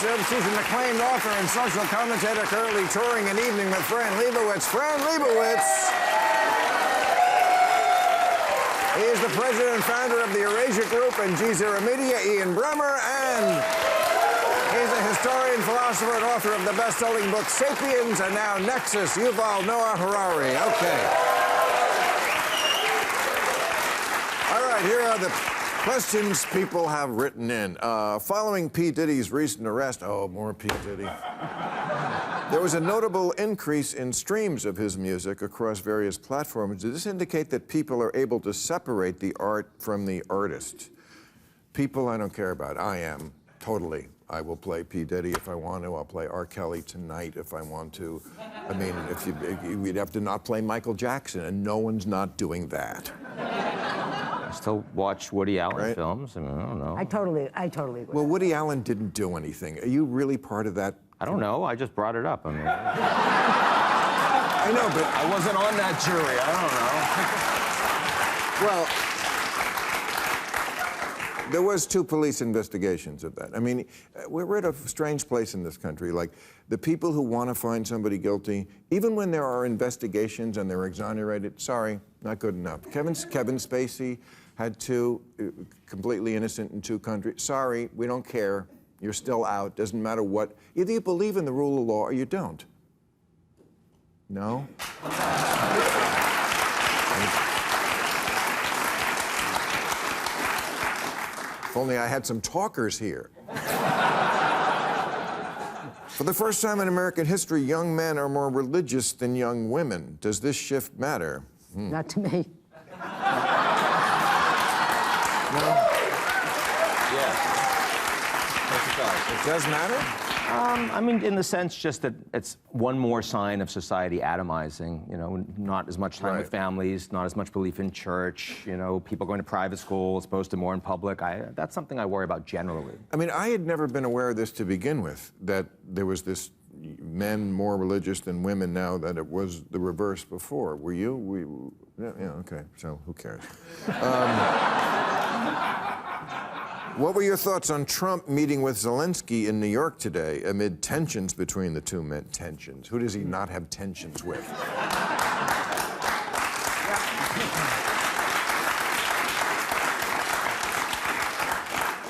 progressive. She's an acclaimed author and social commentator currently touring an evening with Fran Lebowitz. Fran Lebowitz. He is the president and founder of the Eurasia Group and G0 Media, Ian Bremmer, and he's a historian, philosopher, and author of the best-selling book Sapiens and now Nexus, Yuval Noah Harari. Okay. All right, here are the questions people have written in. Following P. Diddy's recent arrest, oh, more P. Diddy. There was a notable increase in streams of his music across various platforms. Does this indicate that people are able to separate the art from the artist? People I don't care about. I am, totally. I will play P. Diddy if I want to. I'll play R. Kelly tonight if I want to. I mean, we'd have to not play Michael Jackson, and no one's not doing that. I still watch Woody Allen films. I mean, I don't know. I totally agree. Well, Woody Allen didn't do anything. Are you really part of that? I don't know. I just brought it up. I mean, I know, but I wasn't on that jury. I don't know. Well, there was 2 police investigations of that. I mean, we're at a strange place in this country. Like, the people who want to find somebody guilty, even when there are investigations and they're exonerated, sorry, not good enough. Kevin Spacey had 2 completely innocent in 2 countries. Sorry, we don't care. You're still out. Doesn't matter what. Either you believe in the rule of law or you don't. No? If only I had some talkers here. For the first time in American history, young men are more religious than young women. Does this shift matter? Not to me. No? Yeah. It does matter? I mean, in the sense just that it's one more sign of society atomizing, you know, not as much time with families, not as much belief in church, you know, people going to private school as opposed to more in public. That's something I worry about generally. I mean, I had never been aware of this to begin with, that there was this men more religious than women now, that it was the reverse before. Were you? Yeah, okay, so who cares? What were your thoughts on Trump meeting with Zelensky in New York today amid tensions between the 2 men? Tensions? Who does he not have tensions with?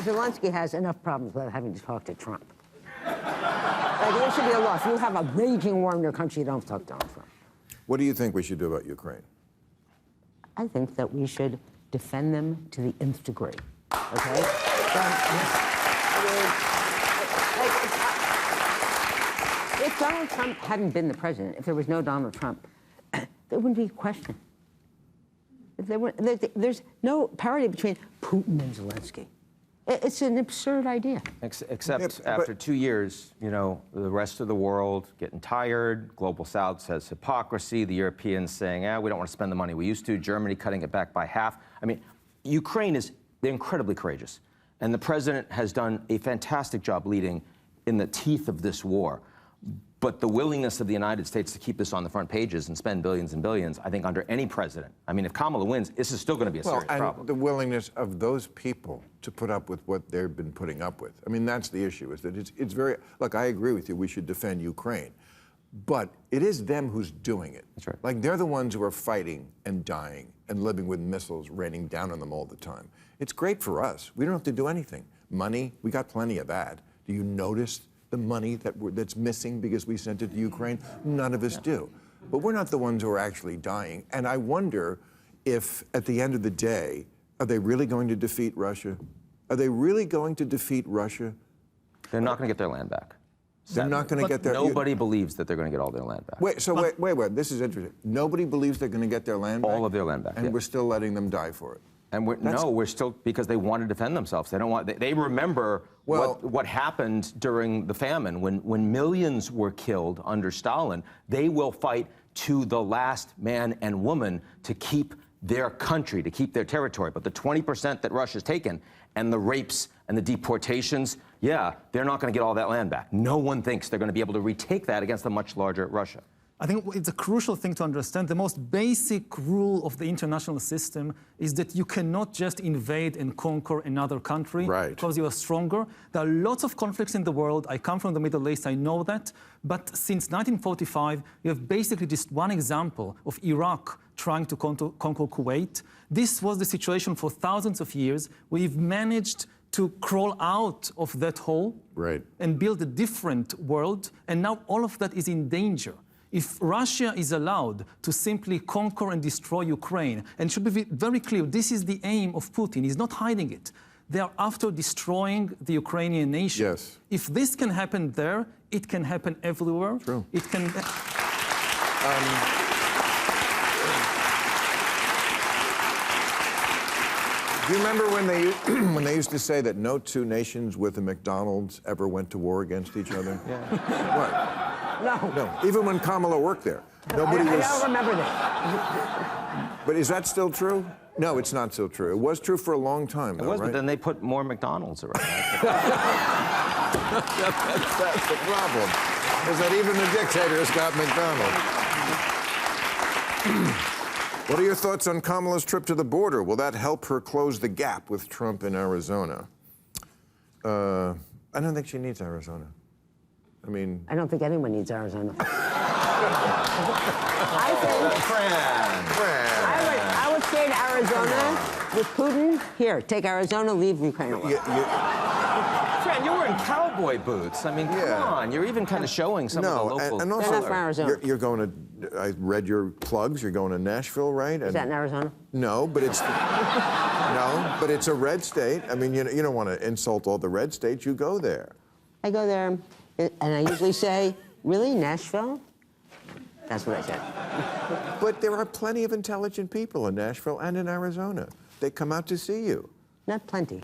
Zelensky has enough problems without having to talk to Trump. Like, there should be a law. If you have a raging war in your country, you don't talk to Donald Trump. What do you think we should do about Ukraine? I think that we should defend them to the nth degree. Okay? If Donald Trump hadn't been the president, if there was no Donald Trump, there wouldn't be a question. There's no parity between Putin and Zelensky. It's an absurd idea. Except after 2 years, you know, the rest of the world getting tired, Global South says hypocrisy, the Europeans saying, we don't want to spend the money we used to, Germany cutting it back by half. I mean, Ukraine they're incredibly courageous. And the president has done a fantastic job leading in the teeth of this war. But the willingness of the United States to keep this on the front pages and spend billions and billions, I think under any president. I mean, if Kamala wins, this is still going to be a serious problem. The willingness of those people to put up with what they've been putting up with. I mean, that's the issue, is that it's very, look, I agree with you, we should defend Ukraine. But it is them who's doing it. That's right. Like, they're the ones who are fighting and dying and living with missiles raining down on them all the time. It's great for us. We don't have to do anything. Money, we got plenty of that. Do you notice the money that's missing because we sent it to Ukraine? None of us do. But we're not the ones who are actually dying. And I wonder if, at the end of the day, are they really going to defeat Russia? Are they really going to defeat Russia? They're not going to get their land back. They're not going to get their... Nobody believes that they're going to get all their land back. Wait, wait. This is interesting. Nobody believes they're going to get their land back? All of their land back, And we're still letting them die for it? And we're still, because they want to defend themselves. They don't want, they remember what happened during the famine when millions were killed under Stalin. They will fight to the last man and woman to keep their country, to keep their territory. But the 20% that Russia's taken and the rapes and the deportations, they're not going to get all that land back. No one thinks they're going to be able to retake that against a much larger Russia. I think it's a crucial thing to understand. The most basic rule of the international system is that you cannot just invade and conquer another country because you are stronger. There are lots of conflicts in the world. I come from the Middle East, I know that. But since 1945, you have basically just one example of Iraq trying to conquer Kuwait. This was the situation for thousands of years. We've managed to crawl out of that hole and build a different world. And now all of that is in danger. If Russia is allowed to simply conquer and destroy Ukraine, and it should be very clear, this is the aim of Putin, he's not hiding it. They are after destroying the Ukrainian nation. Yes. If this can happen there, it can happen everywhere. True. It can... Do you remember when they used to say that no two nations with a McDonald's ever went to war against each other? Yeah. What? No. Even when Kamala worked there, nobody was. I don't remember that. But is that still true? No, it's not still true. It was true for a long time, though, It was, right? but then they put more McDonald's around. That's the problem, is that even the dictators got McDonald's. What are your thoughts on Kamala's trip to the border? Will that help her close the gap with Trump in Arizona? I don't think she needs Arizona. I mean... I don't think anyone needs Arizona. I think... Fran. I would stay in Arizona with Putin. Here, take Arizona, leave Ukraine alone. Fran, you're wearing cowboy boots. I mean, come on. You're even kind of showing some of the local... and They're not from also, Arizona. you're going to... I read your plugs. You're going to Nashville, right? Is that in Arizona? No, but it's... No, but it's a red state. I mean, you don't want to insult all the red states. You go there. I go there, and I usually say, really, Nashville? That's what I said. But there are plenty of intelligent people in Nashville and in Arizona. They come out to see you. Not plenty.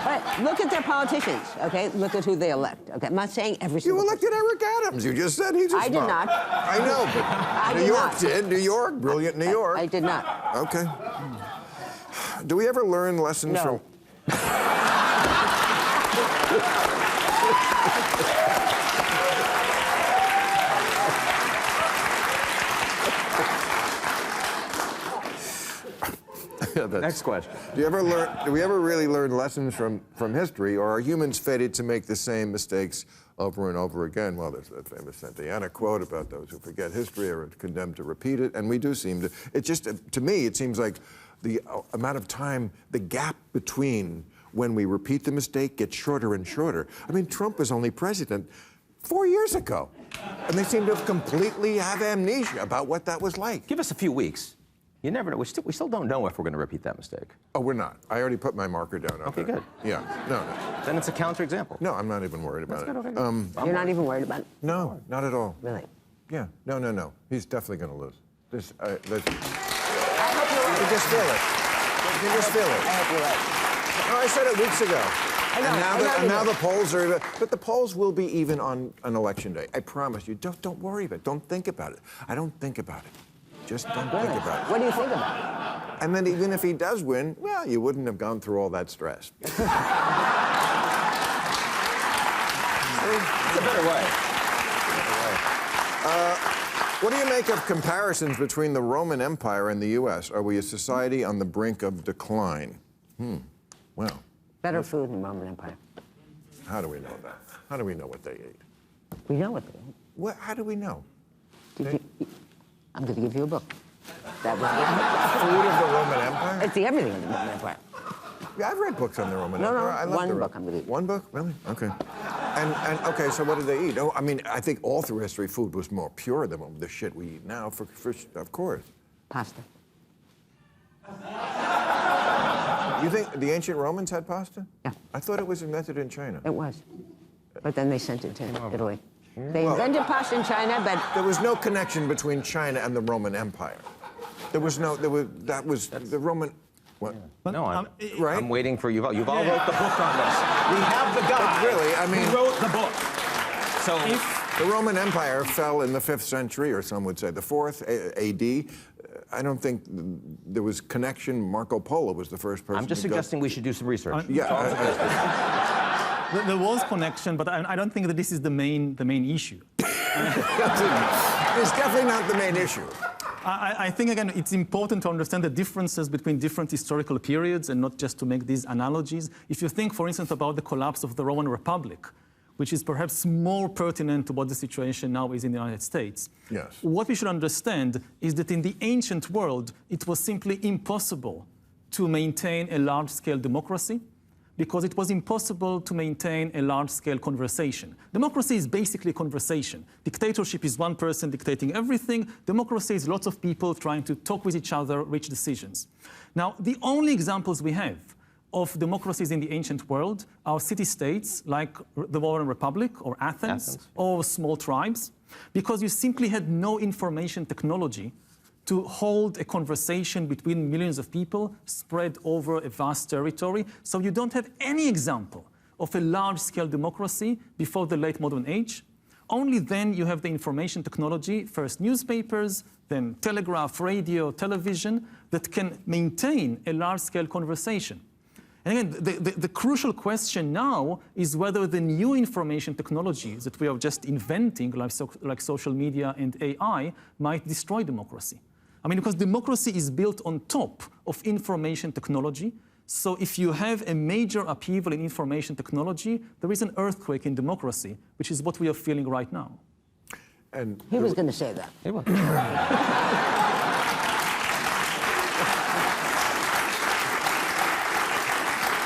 But look at their politicians, okay? Look at who they elect, okay? I'm not saying every single... You elected Eric Adams. You just said he's a I did not. I know, but New York did. New York, brilliant New York. I did not. Okay. Do we ever learn lessons from... Next question. Do we ever really learn lessons from history, or are humans fated to make the same mistakes over and over again? Well, there's that famous Santayana quote about those who forget history are condemned to repeat it, and we do seem to. It just, to me, it seems like the amount of time, the gap between when we repeat the mistake gets shorter and shorter. I mean, Trump was only president 4 years ago, and they seem to have completely have amnesia about what that was like. Give us a few weeks. You never know. We still don't know if we're going to repeat that mistake. Oh, we're not. I already put my marker down. Okay, good. Yeah. No. Then it's a counterexample. No, I'm not even worried about That's it. good, okay. You're not even worried about it? No, not at all. Really? Yeah. No. He's definitely going to lose. I hope you're right. You just feel it. You can just feel it. I hope you're right. No, I said it weeks ago. I know, And now the polls are... But the polls will be even on election day. I promise you. Don't worry about it. Don't think about it. I don't think about it. Just don't think about it. What do you think about it? And then even if he does win, well, you wouldn't have gone through all that stress. It's a better way. What do you make of comparisons between the Roman Empire and the U.S.? Are we a society on the brink of decline? Well. Better food in the Roman Empire. How do we know that? How do we know what they ate? We know what they ate. How do we know? I'm going to give you a book. That was Food of the Roman Empire? It's the everything in the Roman Empire. Yeah, I've read books on the Roman No, Empire. I love one the book I'm going to read. One book? Really? Okay. And okay, so what did they eat? Oh, I mean, I think all through history, food was more pure than the shit we eat now, for of course. Pasta. You think the ancient Romans had pasta? Yeah. I thought it was invented in China. It was. But then they sent it to Italy. They invented pasta in China, but... There was no connection between China and the Roman Empire. The Roman... What? No, right? I'm waiting for Yuval. Yuval wrote the book on this. We have the guy But really, I mean... who wrote the book. So The Roman Empire fell in the 5th century, or some would say the 4th AD. I don't think there was connection. Marco Polo was the first person I'm just to go. suggesting we should do some research. Yeah. There was connection, but I don't think that this is the main issue. It's definitely not the main issue. I think, again, it's important to understand the differences between different historical periods and not just to make these analogies. If you think, for instance, about the collapse of the Roman Republic, which is perhaps more pertinent to what the situation now is in the United States. Yes. What we should understand is that in the ancient world, it was simply impossible to maintain a large-scale democracy because it was impossible to maintain a large-scale conversation. Democracy is basically conversation. Dictatorship is one person dictating everything. Democracy is lots of people trying to talk with each other, reach decisions. Now, the only examples we have of democracies in the ancient world are city-states like the Roman Republic or Athens, or small tribes, because you simply had no information technology to hold a conversation between millions of people spread over a vast territory. So you don't have any example of a large-scale democracy before the late modern age. Only then you have the information technology, first newspapers, then telegraph, radio, television, that can maintain a large-scale conversation. And again, the crucial question now is whether the new information technologies that we are just inventing, like social media and AI, might destroy democracy. I mean, because democracy is built on top of information technology. So if you have a major upheaval in information technology, there is an earthquake in democracy, which is what we are feeling right now. And he was going to say that. He was.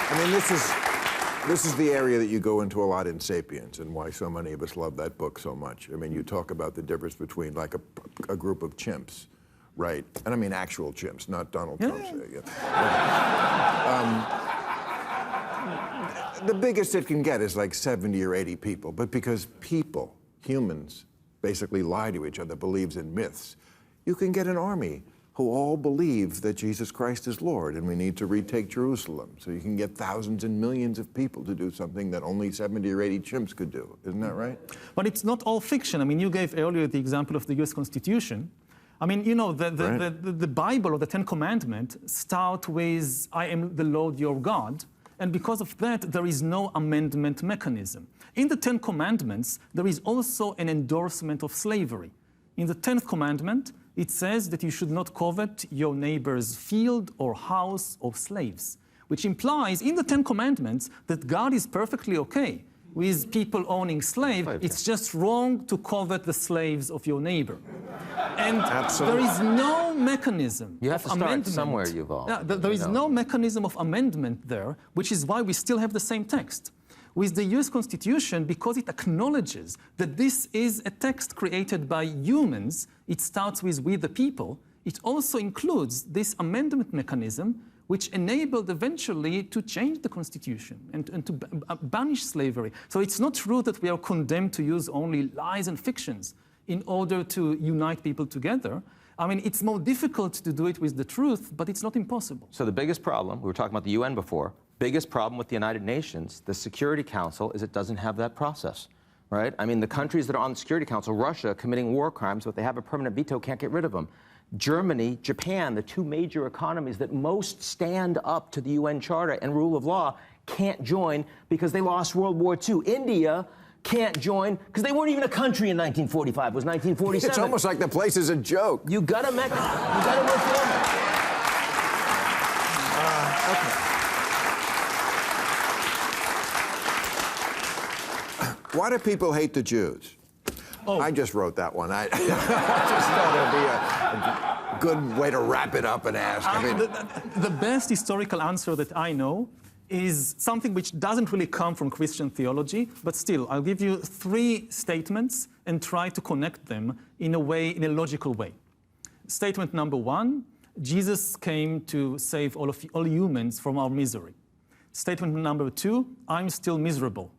I mean, this is the area that you go into a lot in *Sapiens* and why so many of us love that book so much. I mean, you talk about the difference between like a group of chimps, right? And I mean actual chimps, not Donald Trump's. The biggest it can get is like 70 or 80 people, but because people, humans, basically lie to each other, believes in myths, you can get an army who all believe that Jesus Christ is Lord and we need to retake Jerusalem. So you can get thousands and millions of people to do something that only 70 or 80 chimps could do. Isn't that right? But it's not all fiction. I mean, you gave earlier the example of the US Constitution. I mean, you know, the Bible or the Ten Commandments start with, I am the Lord your God. And because of that, there is no amendment mechanism. In the Ten Commandments, there is also an endorsement of slavery. In the 10th commandment, it says that you should not covet your neighbor's field or house or slaves, which implies in the 10 commandments that God is perfectly okay with people owning slaves. It's just wrong to covet the slaves of your neighbor. And there is no mechanism You have to start somewhere, Yuval. Yeah, there is no mechanism of amendment there, which is why we still have the same text. With the US Constitution, because it acknowledges that this is a text created by humans, it starts with "we the people," it also includes this amendment mechanism, which enabled eventually to change the Constitution and to banish slavery. So it's not true that we are condemned to use only lies and fictions in order to unite people together. I mean, it's more difficult to do it with the truth, but it's not impossible. So the biggest problem, we were talking about the UN before, biggest problem with the United Nations, the Security Council, is it doesn't have that process, right? I mean, the countries that are on the Security Council, Russia committing war crimes, but they have a permanent veto, can't get rid of them. Germany, Japan, the two major economies that most stand up to the UN Charter and rule of law, can't join because they lost World War II. India can't join because they weren't even a country in 1945. It was 1947. It's almost like the place is a joke. You gotta work for it. Okay. Why do people hate the Jews? Oh. I just wrote that one. I just thought it'd be a good way to wrap it up and ask. I mean, the best historical answer that I know is something which doesn't really come from Christian theology, but still, I'll give you 3 statements and try to connect them in a logical way. Statement number 1, Jesus came to save all humans from our misery. Statement number 2, I'm still miserable.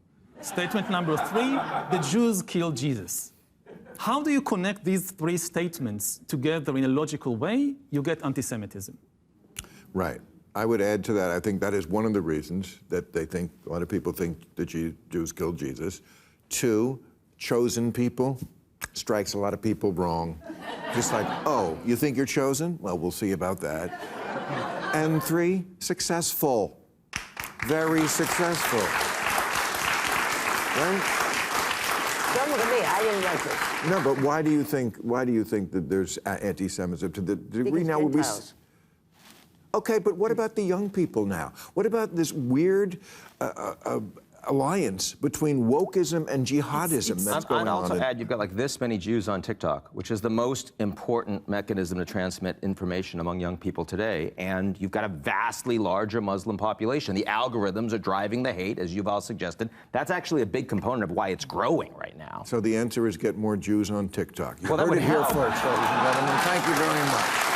Statement number 3, the Jews killed Jesus. How do you connect these 3 statements together in a logical way? You get anti-Semitism. right. I would add to that, I think that is one of the reasons that a lot of people think the Jews killed Jesus. 2, chosen people strikes a lot of people wrong. Just like, oh, you think you're chosen? Well, we'll see about that. And 3, successful. Very successful. Right? Don't look at me. I didn't write this. No, but why do you think that there's anti-Semitism to the degree now? Gentiles. Okay, but what about the young people now? What about this weird alliance between wokeism and jihadism that's going on? I'd also add, you've got like this many Jews on TikTok, which is the most important mechanism to transmit information among young people today. And you've got a vastly larger Muslim population. The algorithms are driving the hate, as Yuval suggested. That's actually a big component of why it's growing right now. So the answer is get more Jews on TikTok. You well, that heard would it here help. first, ladies and gentlemen. Thank you very much.